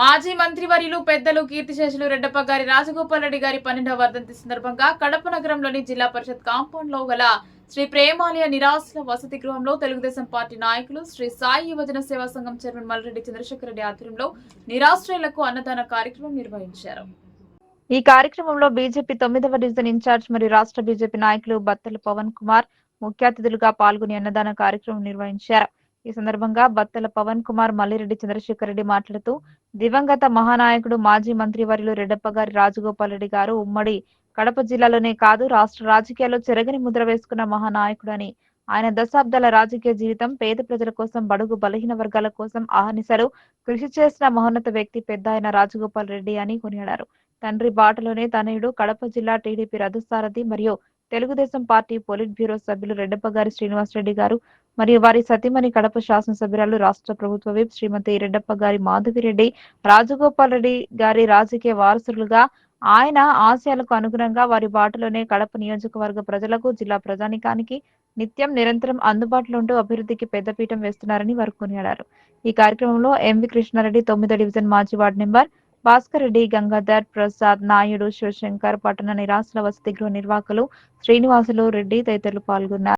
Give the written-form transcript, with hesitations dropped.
మాజీ మంత్రివర్యులు పెద్దలు కీర్తిశేషులు రెడ్డప్ప గారి రాజగోపాల్ రెడ్డి గారి 12వ వర్ధంతి సందర్భంగా కడప నగరంలోని జిల్లా పరిషత్ కాంపౌండ్ లో గల శ్రీ ప్రేమాలయ నిరాశ్ర వసతి గృహంలో తెలుగుదేశం పార్టీ నాయకులు శ్రీ సాయి యువజన సేవా సంఘం చైర్మన్ మల్రెడ్డి చంద్రశేఖర్ రెడ్డి ఆధ్వర్యంలో నిరాశ్రయులకు అన్నదాన కార్యక్రమం నిర్వహించారు. ఈ కార్యక్రమంలో బీజేపీ 9వ డివిజన్ ఇన్ఛార్జ్ మరియు రాష్ట్ర బీజేపీ నాయకులు బత్తల పవన్ కుమార్ ముఖ్య అతిథులుగా పాల్గొని అన్నదాన కార్యక్రమం నిర్వహించారు. ఈ సందర్భంగా బత్తల పవన్ కుమార్ మల్లిరెడ్డి చంద్రశేఖర్ రెడ్డి మాట్లాడుతూ దివంగత మహానాయకుడు మాజీ మంత్రివర్యులు రెడ్డప్ప గారి రాజగోపాల్ రెడ్డి గారు ఉమ్మడి కడప జిల్లాలోనే కాదు రాష్ట్ర రాజకీయాల్లో చెరగని ముద్ర వేసుకున్న మహానాయకుడు అని, ఆయన దశాబ్దాల రాజకీయ జీవితం పేద ప్రజల కోసం, బడుగు బలహీన వర్గాల కోసం అహర్నిశలు కృషి చేసిన మహోన్నత వ్యక్తి పెద్ద ఆయన రాజగోపాల్ రెడ్డి అని కొనియాడారు. తండ్రి బాటలోనే తనయుడు కడప జిల్లా టీడీపీ రథసారథి మరియు తెలుగుదేశం పార్టీ పొలిట్ బ్యూరో సభ్యులు రెడ్డప్ప గారి శ్రీనివాసరెడ్డి గారు మరియు వారి సతీమణి కడప శాసనసభ్యురాలు రాష్ట్ర ప్రభుత్వ విప్ శ్రీమతి రెడ్డప్ప గారి మాధవిరెడ్డి రాజగోపాల్ రెడ్డి గారి రాజకీయ వారసులుగా ఆయన ఆశయాలకు అనుగుణంగా వారి బాటలోనే కడప నియోజకవర్గ ప్రజలకు, జిల్లా ప్రజానికానికి నిత్యం నిరంతరం అందుబాటులో ఉంటూ అభివృద్ధికి పెద్దపీఠం వేస్తున్నారని వారు కొనియాడారు. ఈ కార్యక్రమంలో ఎంవి కృష్ణారెడ్డి 9వ డివిజన్ మాజీ వార్డు నెంబర్ భాస్కర్ రెడ్డి, గంగాధర్ ప్రసాద్, నాయుడు, శివశంకర్, పట్టణ నిరాశ్ర వసతి గృహ నిర్వాహకులు శ్రీనివాసులు రెడ్డి తదితరులు పాల్గొన్నారు.